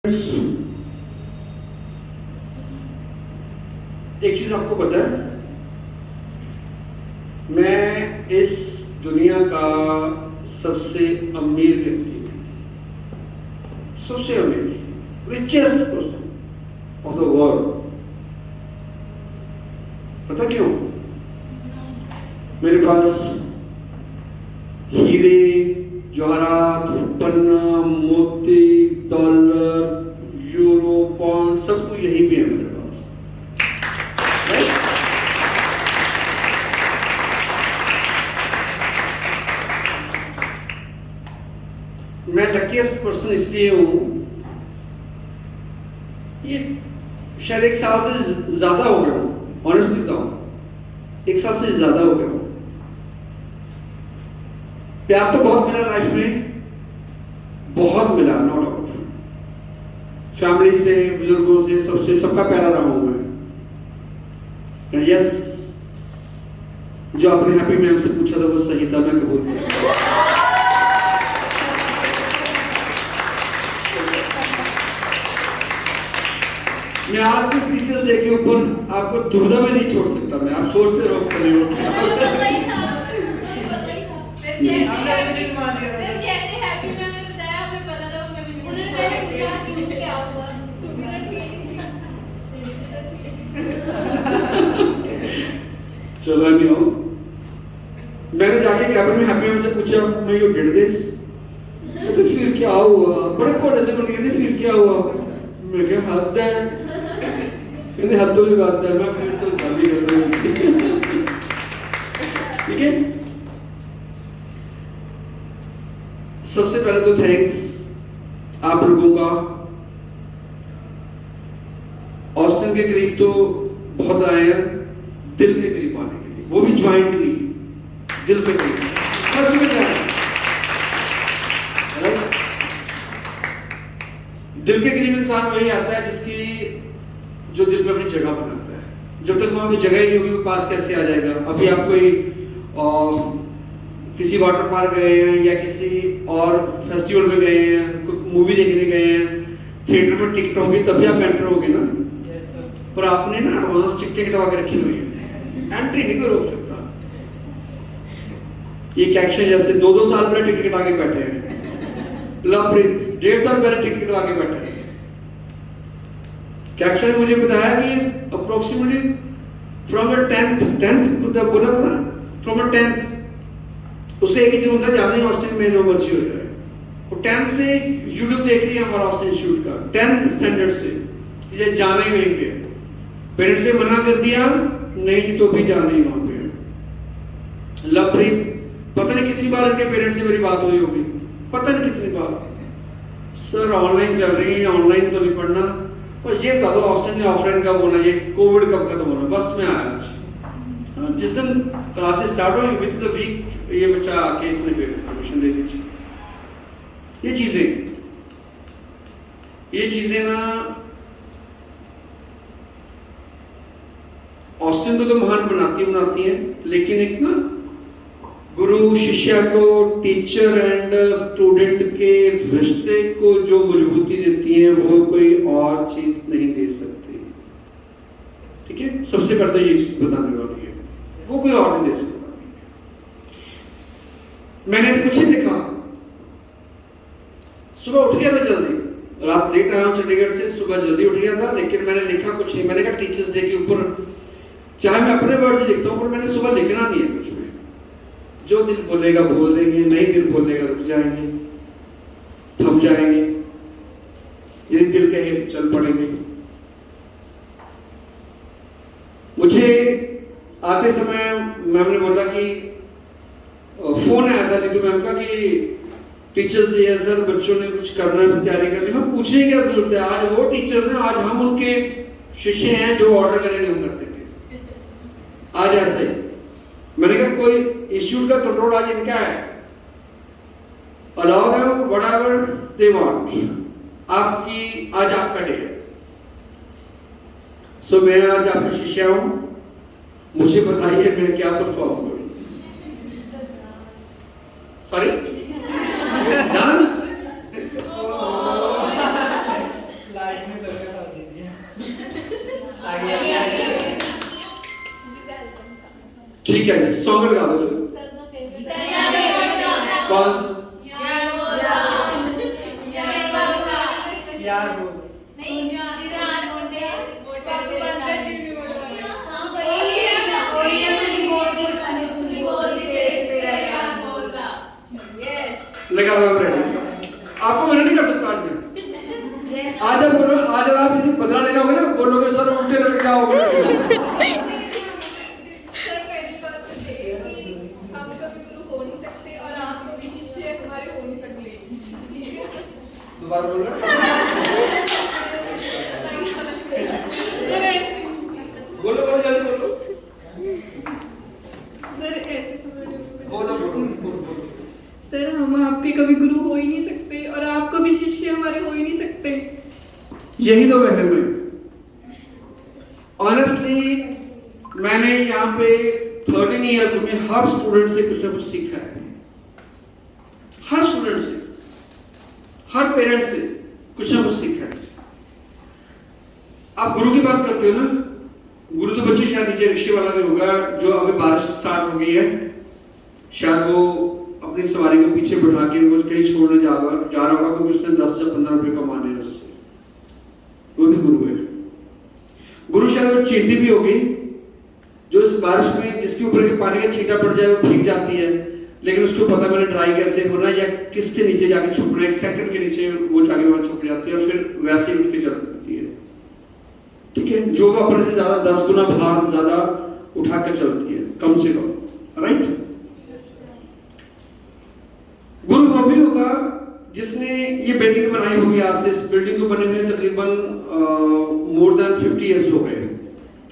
एक चीज आपको पता है, मैं इस दुनिया का सबसे अमीर व्यक्ति हूं, सबसे अमीर, richest person of the world. पता क्यों? मेरे पास हीरे, जवाहरात, पन्ना, मोती, डॉलर, यूरो, पाउंड, सब कुछ यहीं पे है मेरे पास। मैं लकीएस्ट पर्सन इसलिए हूं, ये शायद 1 साल से ज्यादा हो गया हूं, ऑनेस्टली बताऊं, 1 साल से ज्यादा हो गया हूं। प्यार तो बहुत मिला लाइफ में, बहुत मिला, नो डाउट। फैमिली से, बुजुर्गों से, सबसे, सबका प्यारा रहा हूं मैं। यस, जो आपने हैप्पी मैम से पूछा था वो सही था, मैं कबूल किया। मैं आज के टीचर्स डे के ऊपर आपको दुविधा में नहीं छोड़ सकता। मैं, आप सोचते रहो कभी हो। चलो नहीं हो, मैंने जाके कैबिन में हैप्पी मैम से पूछा, मैं यू डिड दिस, तो फिर क्या हुआ? बड़े कोड़े से बोल गए, फिर क्या हुआ? मैं क्या हद है, मैंने हद भी बात है, मैं फिर तो गाली कर रहा हूँ। ठीक है, सबसे पहले तो थैंक्स आप लोगों का। ऑस्टिन के करीब तो बहुत आए हैं, दिल के करीब आने के लिए, वो भी ज्वाइंटली, दिल के करीब, सच में जाए। दिल के करीब इंसान वही आता है जिसकी, जो दिल में अपनी जगह बनाता है। जब तक वहां पे जगह ही नहीं होगी, वो पास कैसे आ जाएगा? अभी आप कोई किसी वाटर पार्क गए हैं या किसी और फेस्टिवल में गए हैं, कोई मूवी देखने गए हैं, थिएटर में टिकट होगी तभी आप एंटर होगे ना। पर आपने ना एडवांस टिकट कटवा के रखी हुई है, एंट्री नहीं कोई रोक सकता। ये कैक्शन जैसे 2-2 साल पहले टिकट कटा के बैठे हैं, लवप्रीत 1.5 साल पहले टिकट कटवा के बैठे हैं। कैक्शन ने मुझे बताया कि अप्रोक्सीमेटली फ्रॉम द 10th बोला था ना, फ्रॉम द 10th उसका एक ही जीवन था, जाना ही ऑस्टिन में जो मर्जी हो जाए। वो 10th से यूट्यूब देख रही है हमारा ऑस्टिन इंस्टीट्यूट का, 10th स्टैंडर्ड से, ये जाना ही वहीं पे। पेरेंट्स ने मना कर दिया, नहीं तो भी जाना ही वहां पे। लवप्रीत, पता नहीं कितनी बार उनके पेरेंट्स से मेरी बात हुई होगी, पता नहीं कितनी बार, सर ऑनलाइन चल रही है, ऑनलाइन तो नहीं पढ़ना, और ये बता दो ऑस्टिन में ऑफलाइन कब होना, ये कोविड कब खत्म होना। बस मैं आया, जिस दिन क्लासेस स्टार्ट हुई विद द वीक ये बच्चा आके इसने परमिशन दे दीजिए। ये चीजें ना ऑस्टिन को तो महान बनाती हैं, लेकिन एक ना गुरु शिष्य को, टीचर एंड स्टूडेंट के रिश्ते को जो मजबूती देती है, वो कोई और चीज नहीं दे सकती। ठीक है, सबसे पहले तो ये चीज बताने वाली है, वो कोई और नहीं दे सकता। मैंने कुछ ही लिखा, सुबह उठ गया था जल्दी, रात लेट आया हूं चंडीगढ़ से, सुबह जल्दी उठ गया था, लेकिन मैंने लिखा कुछ नहीं। मैंने कहा टीचर्स डे के ऊपर चाहे मैं अपने वर्ड से लिखता हूं, पर मैंने सुबह लिखना नहीं है कुछ भी। जो दिल बोलेगा बोल देंगे, नहीं दिल बोलेगा रुक जाएंगे, थम जाएंगे, यदि दिल कहे चल पड़ेंगे। मुझे आते समय मैम ने बोला कि फोन आया था नीतू मैम का कि टीचर्स डे है सर, बच्चों ने कुछ करना है, तैयारी करनी। मैं पूछने की क्या जरूरत है, आज वो टीचर्स हैं, आज हम उनके शिष्य हैं, जो ऑर्डर करेंगे हम कर देंगे। आज ऐसा ही मैंने कहा कोई इंस्टीट्यूट का कंट्रोल आज इनका है, allow them whatever they want, आपकी आज आपका डे है। सो मैं आज आपका शिष्य हूं, मुझे बताइए मैं क्या परफॉर्म करूं। सॉरी डांस, ठीक है जी, सॉन्ग लगा दो फिर। कौन सा? यार बोल लगा दो रेडी। आपको मना नहीं कर सकता आज मैं। आज आप बोलो, आज आप यदि बदला लेना होगा ना, बोलोगे सर उल्टे लग क्या होगा। सर पहली बात तो ये है कि हम कभी गुरु हो नहीं सकते और आप कभी शिष्य हमारे हो नहीं सकते। दोबारा बोलना। बोलो बोलो जल्दी बोलो। सर ऐसे तो बोलो बोलो बोलो। सर हम आपके कभी गुरु हो ही नहीं सकते और आप कभी शिष्य हमारे हो ही नहीं सकते। यही तो वहम है। ऑनेस्टली मैंने यहाँ पे 13 इयर्स में हर स्टूडेंट से कुछ ना कुछ सीखा है। हर स्टूडेंट से, हर पेरेंट से कुछ ना कुछ सीखा है। आप गुरु की बात करते हो ना, गुरु तो बच्चे शायद नीचे रिक्शे वाला भी होगा जो अभी बारिश स्टार्ट हो गई है, शायद वो अपनी सवारी को पीछे बैठा के वो कहीं छोड़ने जा रहा होगा क्योंकि उसने 10 से 15 रुपए कमाने हैं उससे, वो भी गुरु है। गुरु शायद वो चींटी भी होगी जो इस बारिश में जिसके ऊपर के पानी का छींटा पड़ जाए वो भीग जाती है, लेकिन उसको पता मैंने ड्राई कैसे होना या किसके नीचे जाके छुपना, एक सेकंड के नीचे वो जाके वहां छुप जाती है और फिर वैसे ही उठ के चल पड़ती है। ठीक है, जो वो अपने से ज्यादा 10 गुना भार ज्यादा उठा कर चलती है कम से कम, राइट। गुरु वो भी होगा जिसने ये बिल्डिंग बनाई होगी। आज से इस बिल्डिंग को बने हुए तकरीबन मोर देन 50 इयर्स हो गए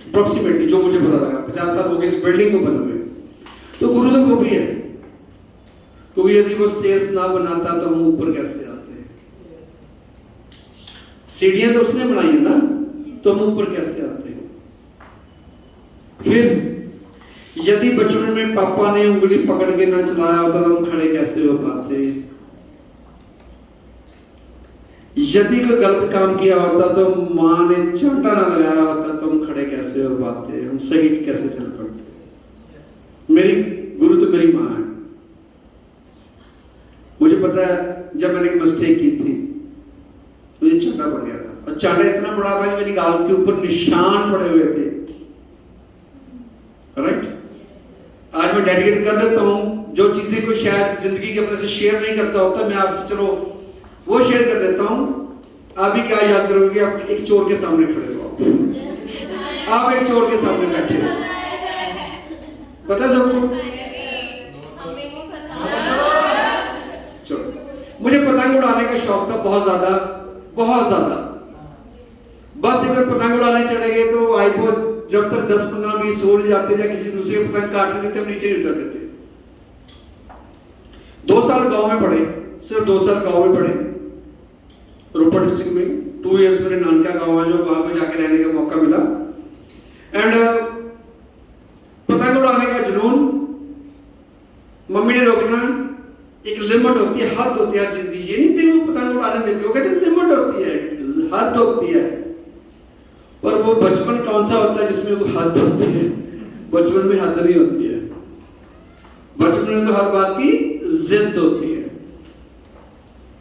अप्रोक्सीमेटली, जो मुझे पता लगा 50 साल हो गए इस बिल्डिंग को बने हुए। तो गुरु तो वो भी है, क्योंकि यदि वो स्टेज ना बनाता तो हम ऊपर कैसे आते हैं। सीढ़ियां तो उसने बनाई है ना, तो हम ऊपर कैसे आते हैं। फिर यदि बचपन में पापा ने उंगली पकड़ के ना चलाया होता तो हम खड़े कैसे हो पाते। यदि कोई गलत काम किया होता तो माँ ने चांटा ना लगाया होता तो हम खड़े कैसे हो पाते, हम सही कैसे चल पड़ते। मेरी गुरु तो मेरी माँ है। मुझे पता है जब मैंने एक मिस्टेक की थी मुझे चांटा पड़ गया था, और चांटा इतना बड़ा था कि मेरी गाल के ऊपर निशान पड़े हुए थे, राइट। आज मैं डेडिकेट कर देता हूं जो चीजें को शायद जिंदगी के अपने से शेयर नहीं करता होता, मैं आपसे चलो वो शेयर कर देता हूं। आप भी क्या याद करोगे, आप एक चोर के सामने खड़े हो, आप एक चोर के सामने बैठे हो, पता सबको। चलो, मुझे पतंग उड़ाने का शौक था बहुत ज्यादा, बहुत ज्यादा। बस अगर पतंग उड़ाने चले गए तो आईफोन जब तक 10 15 20 हो जाते या किसी दूसरे पतंग काट देते हम नीचे नहीं उतरते थे। 2 साल गांव में पढ़े, सिर्फ 2 साल गांव में पढ़े, रोपड़ डिस्ट्रिक्ट में। 2 इयर्स मेरे नानका गांव है जो वहां पर जाके रहने का मौका मिला। एंड पतंग उड़ाने का जुनून, मम्मी ने रोकना, एक लिमिट होती है, हद होती है हर चीज की। ये नहीं थे वो पतंग उड़ाने देते हो, कहते लिमिट होती है, हद होती है। पर वो बचपन कौन सा होता है जिसमें वो हद होती है, बचपन में हद नहीं होती है। बचपन में तो हर बात की जिद होती है।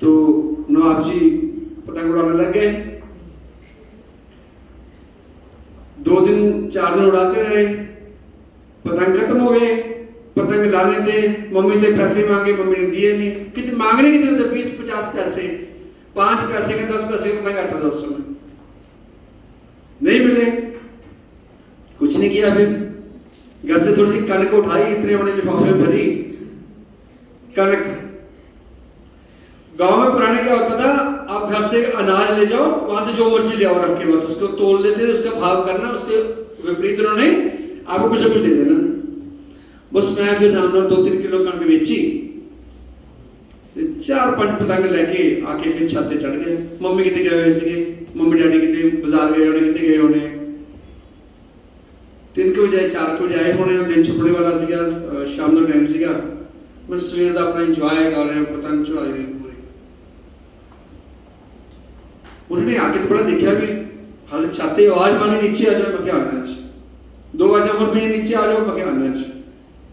तो नवाब जी पतंग उड़ाने लग गए। 2 दिन 4 दिन उड़ाते रहे, पतंग खत्म हो गए। पतंग लाने थे, मम्मी से पैसे मांगे, मम्मी ने दिए नहीं। कितने मांगने कितने थे, 20-50 पैसे, 5 पैसे के 10 पैसे का पतंग आता था उस समय, नहीं मिले। कुछ नहीं किया, फिर घर से थोड़ी सी कनक उठाई, इतने बड़े लिफाफे भरी कनक। गांव में पुराने क्या होता था, आप घर से अनाज ले जाओ, वहां से जो मर्जी ले आओ रख के, बस उसको तोल लेते थे, उसका भाव करना, उसके विपरीत उन्होंने आपको कुछ ना कुछ दे देना। बस मैं फिर नाम 2-3 किलो कनक बेची, 4-5 पतंग लेके आके फिर छत पे चढ़ गए। मम्मी कितने गए हुए थे, मम्मी डैडी कितने बाजार गए होने, कितने गए होने, 3 के बजाय 4 के बजाय होने। दिन छुपने वाला सीगा, शाम का टाइम सीगा। मैं सवेर का अपना इंजॉय कर रहा, पतंग चढ़ाई हुई पूरी। उन्होंने आके थोड़ा देखा भी, हाल चाहते आवाज मानो नीचे आ जाओ, मैं क्या आना। 2 बार और नीचे आ जाओ, मैं क्या आना।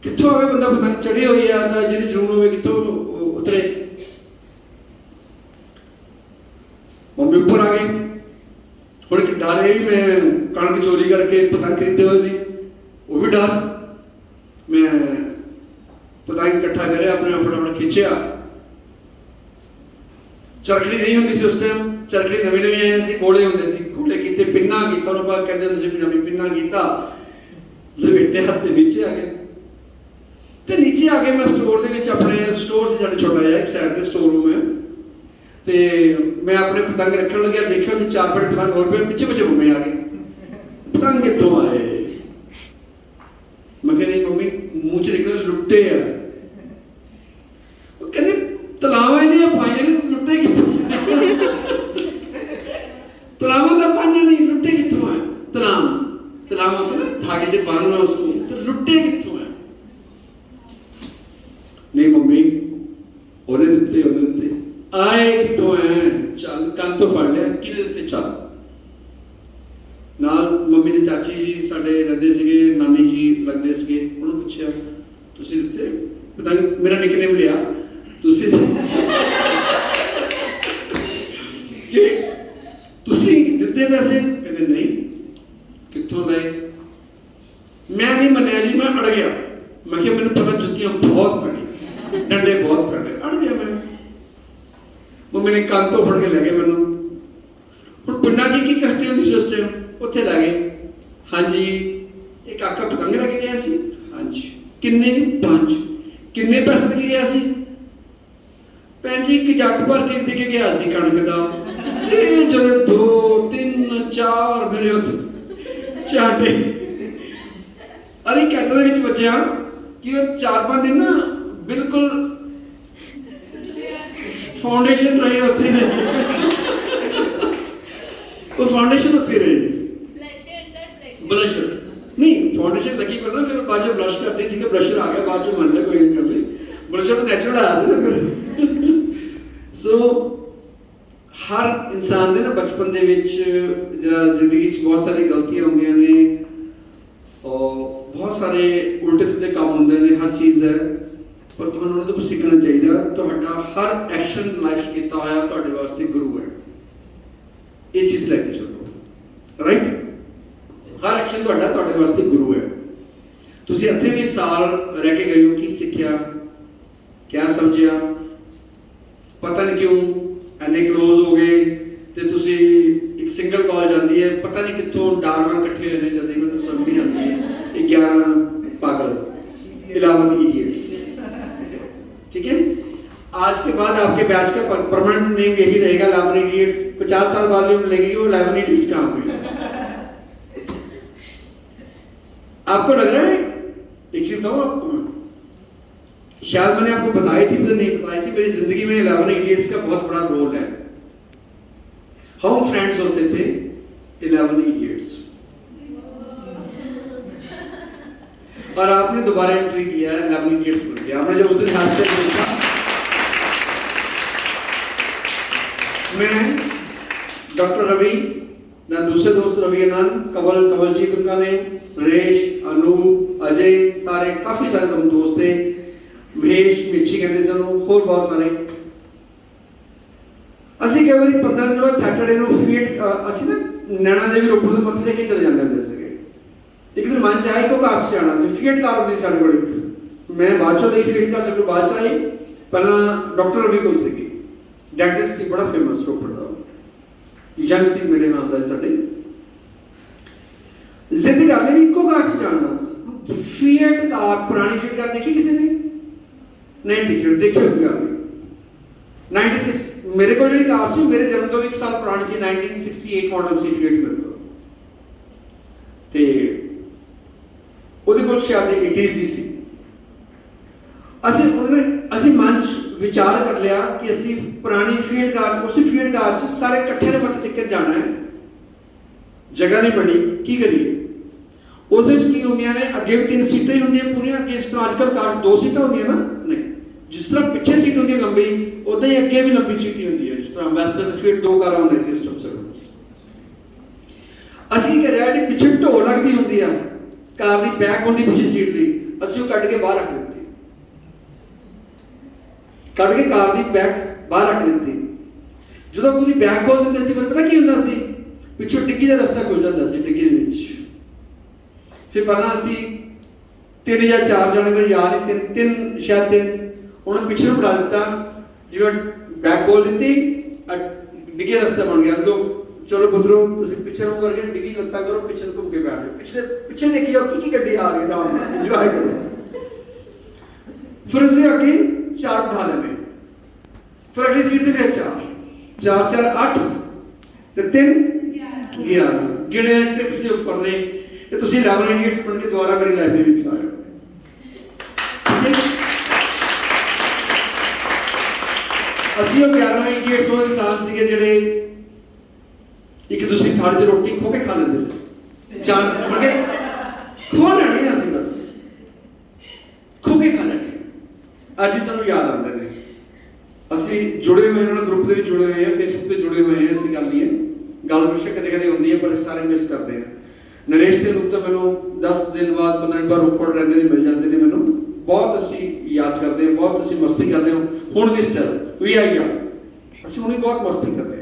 ਕਿੱਥੋਂ ਆਵੇ ਬੰਦਾ ਪਤੰਗ ਚੜੀ ਹੋਈ ਆ ਤਾਂ ਜਿਹਨੂੰ ਜਨੂਨ ਹੋਵੇ ਕਿੱਥੋਂ ਉਤਰੇ। ਮੰਮੀ ਉੱਪਰ ਆ ਗਏ। ਹੁਣ ਇੱਕ ਡਰ ਇਹ ਵੀ ਮੈਂ ਕਣਕ ਚੋਰੀ ਕਰਕੇ ਪਤੰਗ ਖਰੀਦੇ ਹੋਏ ਨੇ, ਉਹ ਵੀ ਡਰ। ਮੈਂ ਪਤੰਗ ਇਕੱਠਾ ਕਰਿਆ, ਆਪਣੇ ਫਟਾਫਟ ਖਿੱਚਿਆ। ਚਰਖੜੀ ਨਹੀਂ ਹੁੰਦੀ ਸੀ ਉਸ ਟਾਈਮ, ਚਰਖੜੀ ਨਵੇਂ ਨਵੇਂ ਆਏ ਸੀ, ਗੋਲੇ ਹੁੰਦੇ ਸੀ, ਗੋਲੇ ਕੀਤੇ, ਪਿੰਨਾ ਕੀਤਾ, ਉਹਨੂੰ ਬਾਅਦ ਕਹਿੰਦੇ ਹੁੰਦੇ ਸੀ ਪੰਜਾਬੀ ਪਿੰਨਾ ਕੀਤਾ, ਲਪੇਟੇ ਹੱਥ ਦੇ ਨੀਚੇ ਆ ਗਏ। ਤੇ ਨੀਚੇ ਆ ਕੇ ਮੈਂ ਸਟੋਰ ਦੇ ਵਿੱਚ, ਆਪਣੇ ਸਟੋਰ ਸੀ ਸਾਡਾ ਛੋਟਾ ਜਿਹਾ, ਇੱਕ ਸਾਈਡ ਤੇ ਸਟੋਰ ਰੂਮ ਹੈ, ਤੇ ਮੈਂ ਆਪਣੇ ਪਤੰਗ ਰੱਖਣ ਲੱਗਿਆ, ਦੇਖਿਆ ਉੱਥੇ 4-5 ਪਤੰਗ ਹੋਰ ਪਏ, ਪਿੱਛੇ ਪਿੱਛੇ ਮੰਮੀ ਆ ਗਏ। ਪਤੰਗ ਕਿੱਥੋਂ ਆਏ? ਮੈਂ ਕਿਹਾ ਨਹੀਂ ਮੰਮੀ, ਮੂੰਹ ਚ ਨਿਕਲ ਲੁੱਟੇ ਆ। ਉਹ ਕਹਿੰਦੇ ਤਲਾਵਾਂ ਦੀਆਂ ਪਾਈਆਂ ਨੇ, ਲੁੱਟੇ ਕਿੱਥੋਂ? तलावा का पानी नहीं, लुट्टे कितों है? तलाम तलाम होता है ना, धागे से बांधना उसको, तो लुट्टे कितों है? नहीं मम्मी, उन्हें देते आए कितों है? चल कान तो पढ़ लिया, किने देते चल। नाल मम्मी ने चाची जी साडे रहंदे सीगे, नानी जी लगदे सीगे, उन्होंने पूछा तुसी दिते? पतंग मेरा निकनेम लिया, तुसी कि तुसी दिते पैसे? कहते नहीं, कित्थों लाए? मैं नहीं मन्निया जी, मैं अड़ गया। मैं क्या, मैंने पता जुत्तियां बहुत पड़ी, डंडे बहुत पड़े, अड़ गया मैं। मम्मी ने कान तो फड़ के ले गए मैनू। हुण पिंडां च की कहते हो तुसीं उस टाइम? उत्थे लै गए। हाँ जी, एक काका पतंग लैके गया सी। हाँ जी, किन्ने? 5। किन्ने पैसे दे के गया सी? भैन जी एक जग भर के दे के गया सी कणक दा। ते जदों 2 3 4 मेरे उत्थे चाटे, अरे कहते दे विच बचिया कि वो 4-5 दिन ना बिल्कुल फाउंडेशन रही उत्थे वो फाउंडेशन उत्थे रही। ब्लशर नहीं, फाउंडेशन लगी पहले, फिर बाद में ब्लश करती, ठीक है ब्लशर आ गया बाद में, मान लिया कोई नहीं कर ली, ब्लशर तो नेचुरल आया था ना फिर। सो हर इंसान दे ना बचपन दे विच जिंदगी च बहुत सारी गलतियां होंदियां ने और बहुत सारे उल्टे सीधे काम होंदे ने, हर चीज़ है, पर तुहानू उन्हां तों सीखना चाहिए। तुहाडा हर एक्शन लाइफ च कीता होया तुहाडे वास्ते गुरु है, ये चीज़ लैके चलो, राइट? हर एक्शन तुहाडे वास्ते गुरु है। तुसीं इत्थे भी साल रह के गए हो, की सीखिया, क्या समझिया, पता नहीं क्यों इन्ने क्लोज हो गए, ते तुसीं एक सिंगल कॉल जाती है, पता नहीं कित्थों डारवन इकट्ठे होने जल्दी में, तो समझ नहीं आती। 11 पागल, 11 इडियट्स, ठीक है? आज के बाद आपके बैच का परमानेंट नेम यही रहेगा, 11 इडियट्स। 50 साल बाद भी मिलेगी वो 11 इडियट्स कहाँ हुई? आपको लग रहा है? एक चीज बताऊं आपको, शायद मैंने आपको बताई थी, मुझे नहीं बताई थी, मेरी जिंदगी में 11 इडियट्स का बहुत बड़ा रोल है। हम फ्रेंड्स होते थे 11 इडियट्स, और आपने दोबारा एंट्री किया है, 11 इडियट्स बन गया। आपने जब उस दिन हाथ से देखा, मैं डॉक्टर रवि, दूसरे दोस्त रवि आनंद, कवलजीत उनका नेम, नरेश, अनूप, अजय, सारे काफी सारे हम दोस्त थे, महेश, मिच्छी कहते सनू, होर बहुत सारे। ਅਸੀਂ ਕਈ ਵਾਰੀ 15 ਦਿਨ ਬਾਅਦ ਸੈਟਰਡੇ ਨੂੰ ਫੀਟ ਅਸੀਂ ਨਾ ਨੈਣਾ ਦੇਵੀ ਰੋਪੜ ਤੋਂ ਮੱਥੇ ਟੇਕ ਕੇ ਚਲੇ ਜਾਂਦੇ ਹੁੰਦੇ ਸੀਗੇ। ਇੱਕ ਦਿਨ ਮਨ ਚ ਆਇਆ ਕਿ ਉਹ ਘਰ ਚ ਜਾਣਾ ਸੀ, ਫੀਟ ਕਾਰ ਹੁੰਦੀ ਸਾਡੇ ਕੋਲ, ਮੈਂ ਬਾਅਦ ਚੋਂ ਲਈ ਫੀਟ ਕਾਰ, ਸਭ ਤੋਂ ਬਾਅਦ ਚ ਆਈ, ਪਹਿਲਾਂ ਡਾਕਟਰ ਰਵੀ ਕੋਲ ਸੀਗੀ, ਡੈਂਟਿਸਟ ਸੀ ਬੜਾ ਫੇਮਸ ਰੋਪੜ ਦਾ, ਯੰਗ ਸੀ ਮੇਰੇ ਨਾਲ ਦਾ ਸਾਡੇ। ਜ਼ਿੱਦ ਕਰ ਲਈ ਇੱਕੋ ਕਾਰ ਚ ਜਾਣਾ ਸੀ, ਫੀਟ ਕਾਰ, ਪੁਰਾਣੀ ਫੀਟ ਕਾਰ ਦੇਖੀ ਕਿਸੇ ਨੇ? नहीं टिकट देखियो गल 96 मेरे को जी कार सी, मेरे जन्म तो 1 साल पुरानी सी, 1968 मॉडल सी फीट मेरे को, ते ਉਹਦੇ ਕੋਲ ਸ਼ਾਇਦ 80s ਦੀ ਸੀ। ਅਸੀਂ ਮਨ ਚ ਵਿਚਾਰ ਕਰ ਲਿਆ ਕਿ ਅਸੀਂ ਪੁਰਾਣੀ ਫੀਟ ਕਾਰ, ਉਸੇ ਫੀਟ ਕਾਰ ਚ ਸਾਰੇ ਇਕੱਠੇ ਨੇ ਮੱਥੇ ਟੇਕ ਕੇ ਜਾਣਾ ਹੈ, ਜਗ੍ਹਾ ਨਹੀਂ ਬਣੀ, ਕੀ ਕਰੀਏ? ਉਸ ਵਿੱਚ ਕੀ ਹੁੰਦੀਆਂ ਨੇ, ਅੱਗੇ ਵੀ 3 ਸੀਟਾਂ ਹੀ ਹੁੰਦੀਆਂ ਪੂਰੀਆਂ, ਅੱਗੇ ਜਿਸ ਤਰ੍ਹਾਂ ਅੱਜਕੱਲ ਕਾਰ 2 ਸੀਟਾਂ ਹੁੰਦੀਆਂ ਨਾ, ਨਹੀਂ, जिस तरह पिछे सीट होती है लंबी, उदा ही अगे भी लंबी सीट ही होती है, जिस तरह वेस्टर्न फीट 2 कारां होंदे सी सिस्टम से। ਅਸੀਂ ਕਰਿਆ, ਜਿਹੜੀ ਪਿੱਛੇ ਢੋ ਲੱਗਦੀ ਹੁੰਦੀ ਆ ਕਾਰ ਦੀ, ਬੈਕ ਹੁੰਦੀ ਪਿੱਛੇ ਸੀਟ ਦੀ, ਅਸੀਂ ਉਹ ਕੱਢ ਕੇ ਬਾਹਰ ਰੱਖ ਦਿੱਤੀ, ਕੱਢ ਕੇ ਕਾਰ ਦੀ ਬੈਕ ਬਾਹਰ ਰੱਖ ਦਿੱਤੀ। ਜਦੋਂ ਉਹਦੀ ਬੈਕ ਖੋਲ ਦਿੰਦੇ ਸੀ, ਫਿਰ ਪਤਾ ਕੀ ਹੁੰਦਾ ਸੀ, ਪਿੱਛੋਂ ਡਿੱਗੀ ਦਾ ਰਸਤਾ ਖੁੱਲ ਜਾਂਦਾ ਸੀ ਡਿੱਗੀ ਦੇ ਵਿੱਚ। ਫਿਰ ਪਹਿਲਾਂ ਅਸੀਂ 3 ਜਾਂ 4 ਜਣੇ, ਮੈਨੂੰ ਯਾਦ ਨਹੀਂ, ਤਿੰਨ ਸ਼ਾਇਦ 3 ਉਹਨੇ ਪਿੱਛੇ ਨੂੰ ਬਣਾ ਦਿੱਤਾ, ਜਿਵੇਂ ਬੈਕ ਖੋਲ ਦਿੱਤੀ, ਡਿੱਗੀ ਦਾ ਰਸਤਾ ਬਣ ਗਿਆ। ਚਲੋ ਪੁੱਤਰੋ ਤੁਸੀਂ ਪਿੱਛੇ ਨੂੰ ਕਰਕੇ ਡਿੱਗੀ ਲੱਤਾਂ ਕਰੋ, ਪਿੱਛੇ ਨੂੰ ਘੁੰਮ ਕੇ ਬੈਠ ਜਾਓ, ਪਿੱਛੇ ਦੇਖੀ ਜਾਓ ਕੀ ਗੱਡੀ ਆ ਰਹੀ ਆਰਾਮ ਨਾਲ ਇੰਜੋਏ ਕਰੋ। ਫਿਰ ਅਸੀਂ ਅੱਗੇ 4 ਬਿਠਾ ਲੈਣੇ, ਫਿਰ ਅਗਲੀ ਸੀਟ ਦੇ ਵਿੱਚ 4 4 8 ਤੇ 3 11 ਗਿਣੇ ਤੇ ਤੁਸੀਂ ਉੱਪਰ ਨੇ। ਤੇ ਤੁਸੀਂ 11 ਇਡੀਅਟਸ ਬਣ ਕੇ ਦੁਬਾਰਾ ਮੇਰੀ ਲਾਈਫ ਦੇ ਵਿੱਚ ਆਏ। ਅਸੀਂ ਉਹ 11 ਇਡੀਅਟਸ ਉਹ ਇਨਸਾਨ ਸੀਗੇ ਜਿਹੜੇ ਇੱਕ ਦੂਸਰੀ ਥਾਲੀ 'ਚ ਰੋਟੀ ਖੋ ਕੇ ਖਾ ਲੈਂਦੇ ਸੀ, ਜਾਣ ਬਣ ਕੇ ਖੋ ਲੈਣੀ ਅਸੀਂ, ਬਸ ਖੋ ਕੇ ਖਾ ਲੈਣੀ। ਅੱਜ ਵੀ ਸਾਨੂੰ ਯਾਦ ਆਉਂਦੇ ਨੇ। ਅਸੀਂ ਜੁੜੇ ਹੋਏ ਉਹਨਾਂ ਗਰੁੱਪ ਦੇ ਵਿੱਚ ਜੁੜੇ ਹੋਏ ਹਾਂ, ਫੇਸਬੁੱਕ ਤੇ ਜੁੜੇ ਹੋਏ ਹਾਂ। ਅਸੀਂ ਗੱਲ ਨਹੀਂ ਹੈ, ਗੱਲ ਬੇਸ਼ੱਕ ਕਦੇ ਕਦੇ ਹੁੰਦੀ ਹੈ, ਪਰ ਅਸੀਂ ਸਾਰੇ ਮਿਸ ਕਰਦੇ ਹਾਂ। ਨਰੇਸ਼ ਤੇ ਰੂਪ ਤਾਂ ਮੈਨੂੰ 10 ਦਿਨ ਬਾਅਦ 15 ਦਿਨ ਬਾਅਦ ਰੋਪੜ ਰਹਿੰਦੇ ਨੇ, ਮਿਲ ਜਾਂਦੇ ਨੇ ਮੈਨੂੰ, ਬਹੁਤ ਅਸੀਂ ਯਾਦ ਕਰਦੇ ਹਾਂ, ਬਹੁਤ ਅਸੀਂ ਮਸਤੀ ਕਰਦੇ ਹਾਂ। ਹੁਣ ਵੀ ਸਟਿਲ ਵੀ ਆਈ ਆ, ਅਸੀਂ ਹੁਣ ਵੀ ਬਹੁਤ ਮਸਤੀ ਕਰਦੇ ਹਾਂ।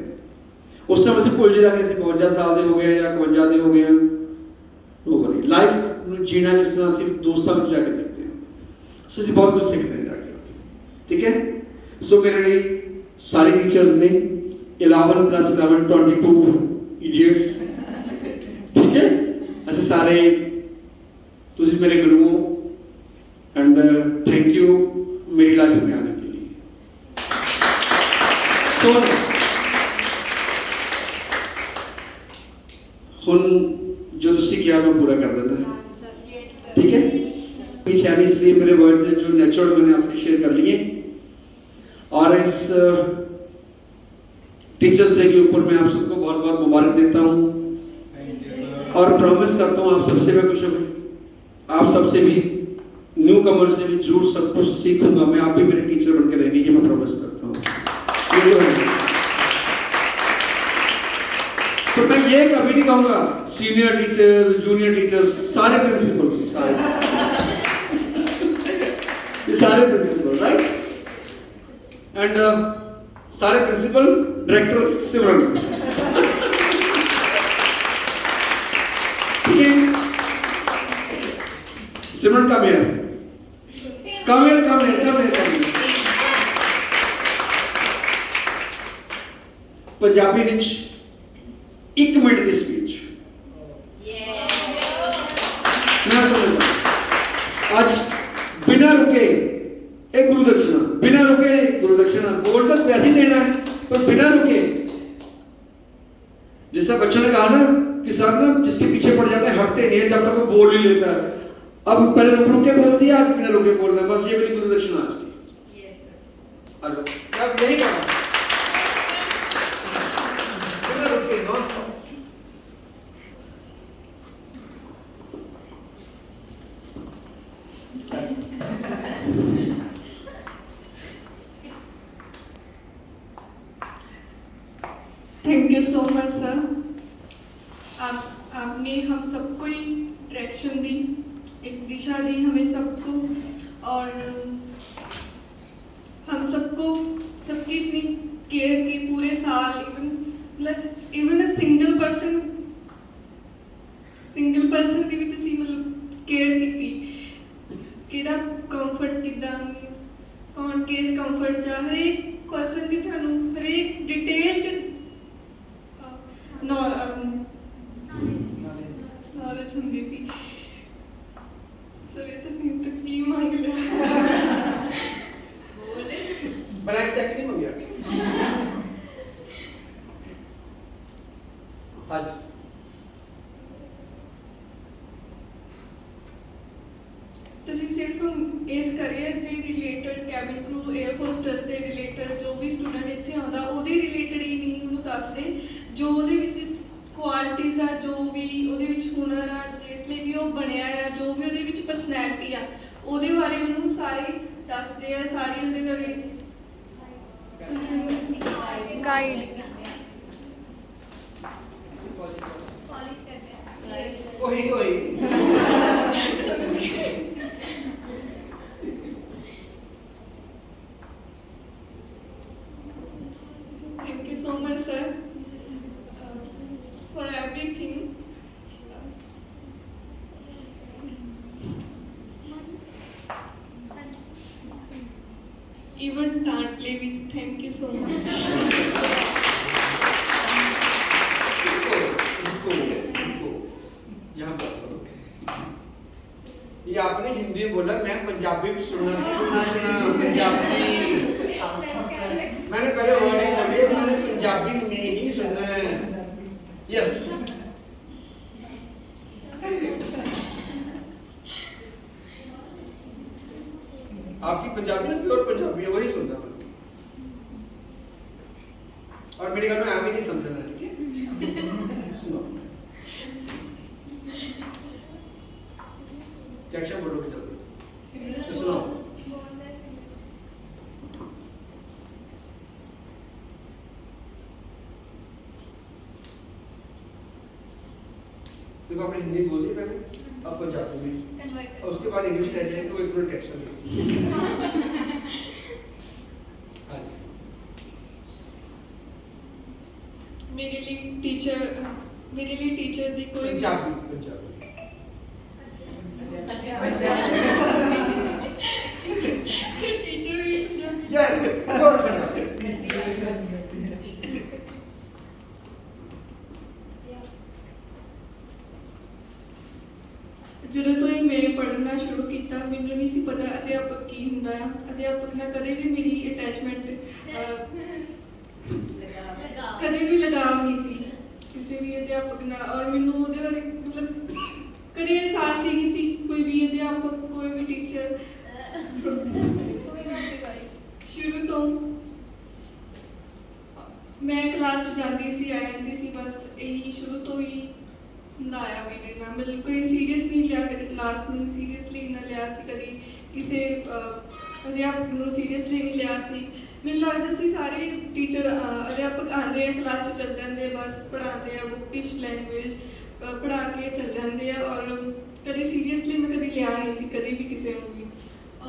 ਉਸ ਟਾਈਮ ਅਸੀਂ ਭੁੱਲ ਜਾਈਦਾ ਕਿ ਅਸੀਂ 52 ਸਾਲ ਦੇ ਹੋ ਗਏ ਜਾਂ 51 ਦੇ ਹੋ ਗਏ ਹਾਂ। ਨੋਬਡੀ ਲਾਈਫ ਨੂੰ ਜੀਣਾ ਜਿਸ ਤਰ੍ਹਾਂ ਅਸੀਂ ਦੋਸਤਾਂ ਵਿੱਚ ਜਾ ਕੇ ਦੇਖਦੇ ਹਾਂ, ਸੋ ਅਸੀਂ ਬਹੁਤ ਕੁਝ ਸਿੱਖਦੇ ਹਾਂ ਜਾ ਕੇ, ਠੀਕ ਹੈ। ਸੋ ਮੇਰੇ ਲਈ ਸਾਰੇ ਟੀਚਰਸ ਨੇ 11 + 11 22 ਇਡੀਅਟਸ, ਠੀਕ ਹੈ। ਅਸੀਂ ਸਾਰੇ, ਤੁਸੀਂ ਮੇਰੇ ਗੁਰੂ ਹੋ, ਐਂਡ ਥੈਂਕ ਯੂ मेरी लाइफ में आने के लिए। तो ਹੁਣ जो तुसी किया मैं पूरा कर देना, ठीक है। पीछे आने इसलिए मेरे वर्ड्स हैं जो नेचुरल मैंने आपसे शेयर कर लिए, और इस टीचर्स डे के ऊपर मैं आप सबको बहुत बहुत मुबारक देता हूँ और प्रॉमिस करता हूँ आप सबसे मैं कुछ, आप सबसे भी न्यू कमर से भी जरूर सब कुछ सीखूंगा। मैं, आप भी मेरे टीचर बन के रहेंगे, ये मैं प्रॉमिस करता हूँ। तो मैं ये कभी नहीं कहूंगा सीनियर टीचर्स, जूनियर टीचर्स, सारे प्रिंसिपल, सारे प्रिंसिपल, राइट, एंड सारे प्रिंसिपल, डायरेक्टर सिमरन, ठीक है। सिमरन का मेयर, पंजाबी विच 1 मिनट की स्पीच मैं समझदा आज बिना रुके एक गुरुदक्षिणा, बिना रुके गुरुदक्षिणा, बोल तक वैसे ही देना है पर बिना रुके। जिससे बच्चों ने कहा ना कि सर ना जिसके पीछे पड़ जाते हैं हटते नहीं है जब तक वो बोल ही लेता है। अब पहले रुक के बोल दिया, आज बिना रुके बोल रहा है, बस ये मेरी गुरुदक्षिणा आज की। हेलो, अब यही कहा बिना रुके non stop. Thank you so much sir. आपने हम सबको ही डायरेक्शन दी, एक दिशा दी हमें सबको, और हम सबको सबकी इतनी केयर की पूरे साल। इवन अ सिंगल पर्सन की भी तुसी मतलब केयर की किदा कंफर्ट किदा कौन केस कंफर्ट चा हर एक पर्सन की थानू हर एक डिटेल च नॉलेज ਹੁੰਦੀ ਸੀ। सर तुसी तो की मांग लिया बना के चेक नहीं हो गया आज। ਤੁਸੀਂ ਸਿਰਫ ਇਸ ਕਰੀਅਰ ਦੇ ਰਿਲੇਟਡ, ਕੈਬਿਨ ਕਰੂ, 에ਅਰ ਹੋਸਟਸ ਦੇ ਰਿਲੇਟਡ ਜੋ ਵੀ ਸਟੂਡੈਂਟ ਇੱਥੇ ਆਉਂਦਾ ਉਹਦੇ ਰਿਲੇਟਡ ਹੀ ਨਹੀਂ ਉਹਨੂੰ ਦੱਸਦੇ, ਜੋ ਉਹਦੇ ਵਿੱਚ ਕੁਆਲਿਟੀਜ਼ ਆ, ਜੋ ਵੀ ਉਹਦੇ ਵਿੱਚ ਹੁਨਰ ਆ, ਜਿਸ ਲਈ ਵੀ ਉਹ ਬਣਿਆ ਆ, ਜੋ ਵੀ ਉਹਦੇ ਵਿੱਚ ਪਰਸਨੈਲਿਟੀ ਆ, ਉਹਦੇ ਬਾਰੇ ਉਹਨੂੰ ਸਾਰੇ ਦੱਸਦੇ ਆ, ਸਾਰੀ ਉਹਦੇ ਬਾਰੇ ਤੁਸੀਂ गाइड वही थैंक यू सो मच। इनको यहाँ पर करो। ये आपने हिंदी में बोला, मैं पंजाबी में सुना पंजाबी। मैंने पहले वर्ड ही बोले, मैंने पंजाबी में ही सुनना है। यस आपकी पंजाबी ना प्योर पंजाबी है, वही सुनना है। और मेरे घर में आगे नहीं समझना, ठीक है? सुनो क्या अक्षर बोलोगे जल्दी? तो सुनो देखो, आपने हिंदी बोल दी पहले, अब पंजाबी में, और उसके बाद इंग्लिश रह जाएगी, तो एक मिनट एक्शन। हाँ जी। मेरे लिए टीचर दी कोई पंजाबी टीचर भी यस ਜਦੋਂ ਤੋਂ ਹੀ ਮੈਂ ਪੜ੍ਹਨਾ ਸ਼ੁਰੂ ਕੀਤਾ, ਮੈਨੂੰ ਨਹੀਂ ਸੀ ਪਤਾ ਅਧਿਆਪਕ ਕੀ ਹੁੰਦਾ ਆ। ਅਧਿਆਪਕ ਨਾਲ ਕਦੇ ਵੀ ਮੇਰੀ ਅਟੈਚਮੈਂਟ ਕਦੇ ਵੀ ਲਗਾਵ ਨਹੀਂ ਸੀ ਕਿਸੇ ਵੀ ਅਧਿਆਪਕ ਨਾਲ। ਔਰ ਮੈਨੂੰ ਉਹਦੇ ਬਾਰੇ ਮਤਲਬ ਕਦੇ ਅਹਿਸਾਸ ਹੀ ਨਹੀਂ ਸੀ ਕੋਈ ਵੀ ਅਧਿਆਪਕ, ਕੋਈ ਵੀ ਟੀਚਰ। ਸ਼ੁਰੂ ਤੋਂ ਮੈਂ ਕਲਾਸ 'ਚ ਜਾਂਦੀ ਸੀ, ਆ ਜਾਂਦੀ ਸੀ, ਬਸ ਇਹੀ ਸ਼ੁਰੂ ਤੋਂ ਹੀ ਹੁੰਦਾ ਆਇਆ ਮੇਰੇ ਨਾਲ। ਮਤਲਬ ਕੋਈ ਸੀਰੀਅਸ ਨਹੀਂ ਲਿਆ ਕਦੇ ਕਲਾਸ ਨੂੰ, ਸੀਰੀਅਸਲੀ ਨਾ ਲਿਆ ਸੀ ਕਦੀ, ਕਿਸੇ ਅਧਿਆਪਕ ਨੂੰ ਸੀਰੀਅਸਲੀ ਨਹੀਂ ਲਿਆ ਸੀ। ਮੈਨੂੰ ਲੱਗਦਾ ਸੀ ਸਾਰੇ ਟੀਚਰ ਅਧਿਆਪਕ ਆਉਂਦੇ ਆ, ਕਲਾਸ 'ਚ ਚੱਲ ਜਾਂਦੇ ਆ, ਬਸ ਪੜ੍ਹਾਉਂਦੇ ਆ, ਬੁਕਿਸ਼ ਲੈਂਗੁਏਜ ਪੜ੍ਹਾ ਕੇ ਚੱਲ ਜਾਂਦੇ ਆ। ਔਰ ਕਦੇ ਸੀਰੀਅਸਲੀ ਮੈਂ ਕਦੇ ਲਿਆ ਨਹੀਂ ਸੀ ਕਦੇ ਵੀ ਕਿਸੇ ਨੂੰ ਵੀ।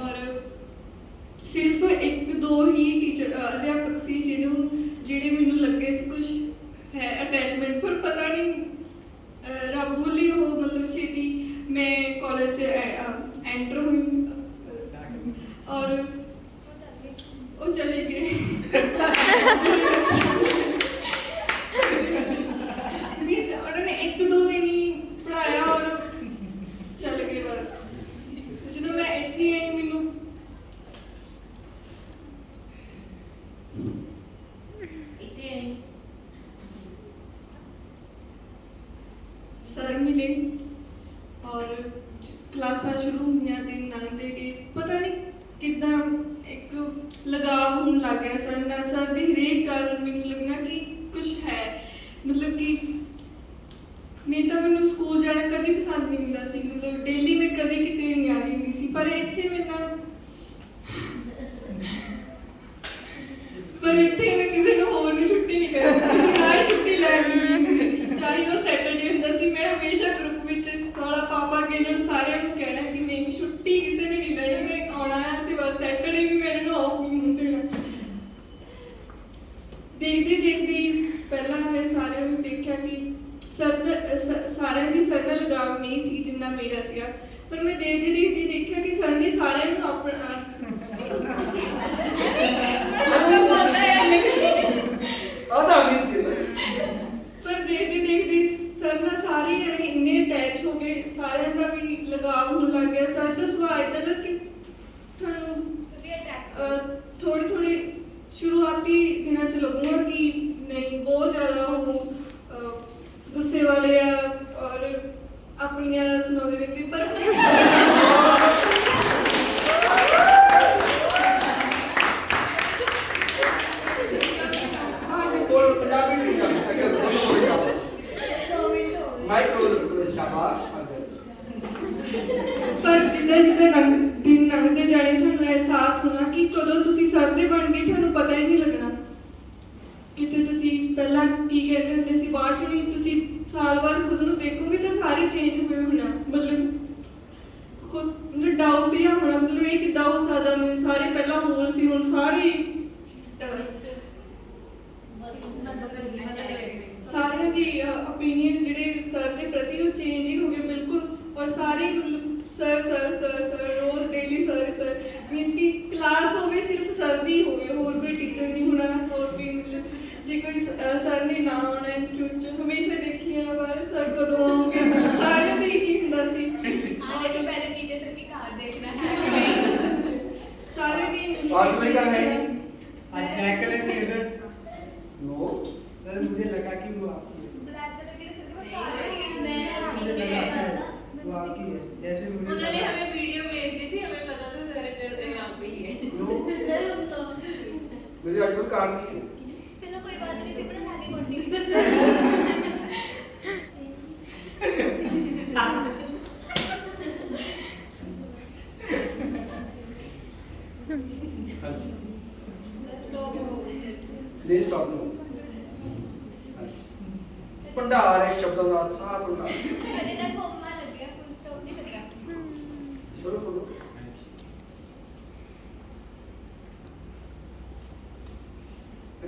ਔਰ ਸਿਰਫ ਇੱਕ ਦੋ ਹੀ ਟੀਚਰ ਅਧਿਆਪਕ ਸੀ ਜਿਹੜੇ ਮੈਨੂੰ ਲੱਗੇ ਸੀ ਕੁਝ ਹੈ ਅਟੈਚਮੈਂਟ, ਪਰ ਪਤਾ ਨਹੀਂ ਰੱਬ ਬੋਲੀ ਉਹ ਮਤਲਬ ਛੇਤੀ ਮੈਂ ਕਾਲਜ 'ਚ ਐਂਟਰ ਹੋਈ ਔਰ ਉਹ ਚਲੇ ਗਏ। ਨਹੀਂ ਉਹਨਾਂ ਨੇ ਇੱਕ ਦੋ ਦਿਨ ਹੀ ਪੜ੍ਹਾਇਆ ਔਰ ਚਲੇ ਗਏ ਬਸ। ਜਦੋਂ ਮੈਂ ਇੱਥੇ ਆਈ ਮੈਨੂੰ सर मिले और क्लासा शुरू हुई, दिन लंघते गए, पता नहीं किदा एक लगाव होने लग गया सर नाल। सर की हरेक गल मैनूं लगना कि कुछ है, मतलब कि नहीं तो मैनूं स्कूल जाना कभी पसंद नहीं हुंदा सी, मतलब डेली मैं कभी किते नहीं आती हुंदी सी, पर इत्थे मेरे नाल पर इत्थे मैं किसी नूं होर नूं छुट्टी नहीं करदी, छुट्टी लै लैंदी चाहे वो सैटरडे हुंदा सी। मैं हमेशा ग्रुप विच थोड़ा पापा के नाल सारिਆਂ ਨੂੰ ਕਹਿਣਾ कि नहीं छुट्टी किसी ने नहीं लेनी, मैं आउणा है ते बस सैटरडे भी मेरे ਨੂੰ ऑफ नहीं होण देना। देखते देखते पहला मैं सारिਆਂ ਨੂੰ देखा कि सारिਆਂ ਦੀ सर ਨਾਲ लगाव नहीं सी जिन्ना मेरा सीगा, पर मैं देखते देखते देखा कि सर ने सारिਆਂ ਨੂੰ अपना पर देखते देखते सर ना सारे जने इन्ने अटैच हो गए, सारे का भी लगाव होने लग गया। सर का सुभाव इदा दा कि थोड़ी थोड़ी शुरुआती दिनों च लगूंगा कि नहीं बहुत ज़्यादा वो गुस्से वाले और अपनियां सुनाते रहते, पर पर जिदा जिदा दिन लंघते जाने थानू एहसास होना कि कदों तुसी सर दे बन गए, थानू पता ही नहीं लगना किते तुसी पहला की कहते हुंदे सी, बाद च नहीं तुसी साल बार खुद नू देखोगे तो सारे चेंज हुए होना, मतलब खुद डाउट ही होना, मतलब ये किदा हो सकदा मैं सारे पहला होर सी हुण सारे सारे दी ओपीनियन जिहड़े सर दे प्रति वो चेंज ही हो गए बिल्कुल। और सारे मतलब सर सर सर सर रोज डेली सर सर मींस कि क्लास हो गई सिर्फ सर दी हो गई, होर कोई टीचर नहीं आपकी है, जैसे मुझे उन्होंने लगा- हमें वीडियो भेज दी थी, हमें पता था सारे चलते यहाँ पे ही है। सर हम तो मेरी आज कोई कार नहीं है। चलो कोई बात नहीं, सिर्फ ना आगे बढ़नी हाँ जी स्टॉप हो नहीं स्टॉप नो भंडार है शब्दों का था भंडार अरे तक कोमा लग गया, फुल स्टॉप नहीं लगा। चलो बोलो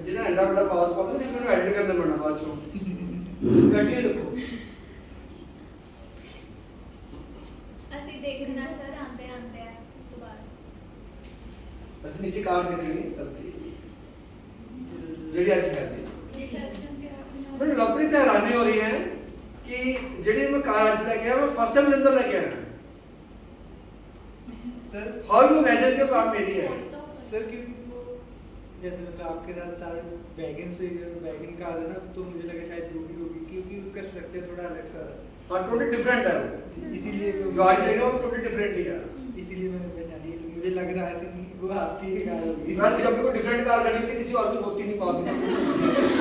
जिन्हें एंडा बड़ा पास पाता है मैंने एडिट करना पड़ना बाद चो कंटिन्यू रखो ਅਸੀਂ ਦੇਖਣਾ ਸਰ ਆਂਦੇ ਆਂਦੇ ਆ ਇਸ ਤੋਂ ਬਾਅਦ बस नीचे कार देखनी सब रेडी आ रही है ਜੀ ਸਰ ਚੰਗੇ ਮੈਨੂੰ ਲੱਭਣੀ ਤਾਂ ਹੈਰਾਨੀ ਹੋ ਰਹੀ ਹੈ ਕਿ ਜਿਹੜੀ ਮੈਂ ਕਾਰ ਅੱਜ ਲੈ ਕੇ ਆਇਆ ਮੈਂ ਫਸਟ ਟਾਈਮ ਅੰਦਰ ਲੈ ਕੇ ਆਇਆ सर हाउ यू मेजर कि कार मेरी है सर क्योंकि वो जैसे मतलब आपके साथ सारे वैगन से वैगन का है ना, तो मुझे लगा शायद वो भी होगी क्योंकि उसका स्ट्रक्चर थोड़ा अलग सा है, हाँ टोटली डिफरेंट है वो इसीलिए तो जो आज लेगा वो टोटली डिफरेंट ही है इसीलिए मैंने पहचानी, मुझे लग रहा है कि वो आपकी ही कार होगी। वैसे जब भी कोई डिफरेंट कार खड़ी होती है किसी और की होती नहीं पास में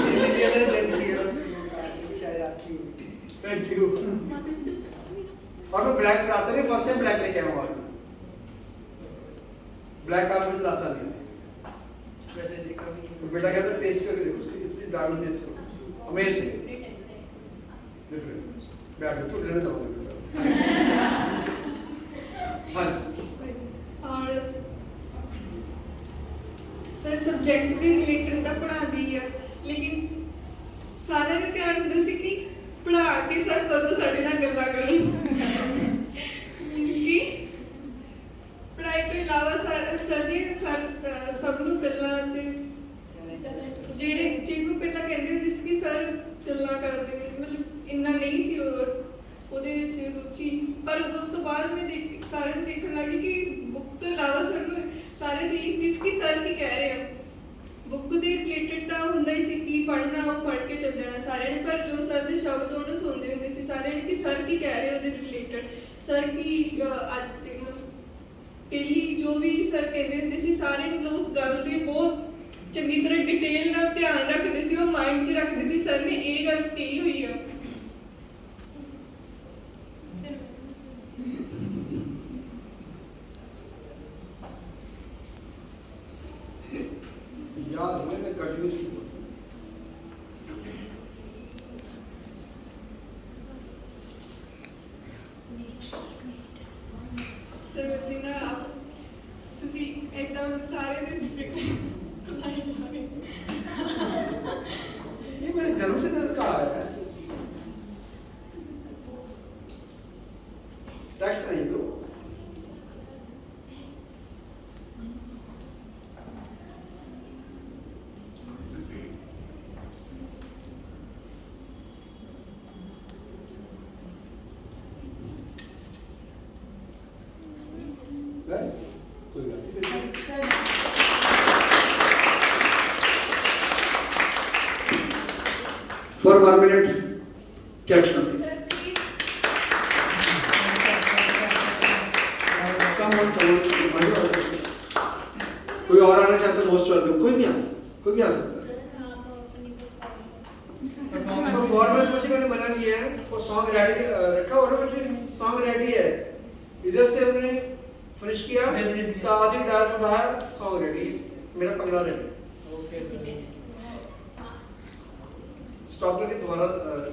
इसीलिए मैंने जज किया उसको, कार तो शायद आपकी होगी। थैंक यू और मैं ब्लैक चलाता नहीं फर्स्ट टाइम ब्लैक लेके आया हूँ ब्लैक कार में चलाता नहीं वैसे देखा भी नहीं। बेटा कहता टेस्ट करके देखो उसकी इससे ड्राइविंग टेस्ट करो अमेजिंग डिफरेंट बैठ जाओ छोटे लेने जाओगे हाँ जी और सर सब्जेक्ट भी रिलेटेड ਦਾ ਪੜ੍ਹਾਉਂਦੀ ਆ ਲੇਕਿਨ ਸਾਰਿਆਂ ਦਾ ਧਿਆਨ ਹੁੰਦਾ ਸੀ ਕਿ ਪੜ੍ਹਾ ਕੇ ਸਰ ਕਦੋਂ ਸਾਡੇ ਨਾਲ ਗੱਲਾਂ ਕਰਨ ਕਿ ਪੜ੍ਹਾਈ ਤੋਂ ਇਲਾਵਾ ਸਰ ਨੇ ਸਭ ਨੂੰ ਗੱਲਾਂ 'ਚ ਜਿਹੜੇ ਜਿਹਨੂੰ ਪਹਿਲਾਂ ਕਹਿੰਦੇ ਹੁੰਦੇ ਸੀ ਕਿ ਸਰ ਗੱਲਾਂ ਕਰਦੇ ਨੇ ਮਤਲਬ ਇੰਨਾ ਨਹੀਂ ਸੀ ਉਹਦੇ ਵਿੱਚ ਰੁਚੀ ਪਰ ਉਸ ਤੋਂ ਬਾਅਦ ਮੈਂ ਸਾਰਿਆਂ ਨੂੰ ਦੇਖਣ ਲੱਗੀ ਕਿ ਬੁੱਕ ਤੋਂ ਇਲਾਵਾ ਸਾਨੂੰ ਸਾਰੇ ਦੇਖਦੇ ਸੀ ਕਿ ਸਰ ਕੀ ਕਹਿ ਰਹੇ ਆ ਬੁੱਕ ਦੇ ਰਿਲੇਟਡ ਤਾਂ ਹੁੰਦਾ ਹੀ ਸੀ ਕਿ ਪੜ੍ਹਨਾ ਉਹ ਪੜ੍ਹ ਕੇ ਚੱਲ ਜਾਣਾ ਸਾਰਿਆਂ ਨੇ ਪਰ ਜੋ ਸਰ ਦੇ ਸ਼ਬਦ ਉਹਨੂੰ ਸੁਣਦੇ ਹੁੰਦੇ ਸੀ ਸਾਰਿਆਂ ਨੇ ਕਿ ਸਰ ਕੀ ਕਹਿ ਰਹੇ ਉਹਦੇ ਰਿਲੇਟਡ ਸਰ ਕੀ ਅੱਜ ਡੇਲੀ ਜੋ ਵੀ ਸਰ ਕਹਿੰਦੇ ਹੁੰਦੇ ਸੀ ਸਾਰੇ ਮਤਲਬ ਉਸ ਗੱਲ ਦੀ ਬਹੁਤ ਚੰਗੀ ਤਰ੍ਹਾਂ ਡਿਟੇਲ ਨਾਲ ਧਿਆਨ ਰੱਖਦੇ ਸੀ ਉਹ ਮਾਈਂਡ 'ਚ ਰੱਖਦੇ ਸੀ ਸਰ ਨੇ ਇਹ ਗੱਲ ਕਹੀ ਹੋਈ ਆ याद मैंने कंटिन्यूसली ਸਰ ਅਸੀਂ ਨਾ ਤੁਸੀਂ ਇੱਕਦਮ ਸਾਰੇ ਦੇ ये मेरे जन्म से नजर का आया है टैक्स नहीं दो बस कोई बात नहीं sir For 1 minute, caption. Sir please Come on, कोई और आना चाहता है मोस्ट वेलकम कोई भी आ सकता है सर आप अपनी बुक परफॉर्मेंस मुझे मैंने मना किया है वो सॉन्ग रेडी रखा हुआ ना मुझे सॉन्ग रेडी है इधर से हमने फिनिश किया साथ ही डांस उठाया सॉन्ग रेडी मेरा पगला रेडी ओके सर स्टॉप करके दोबारा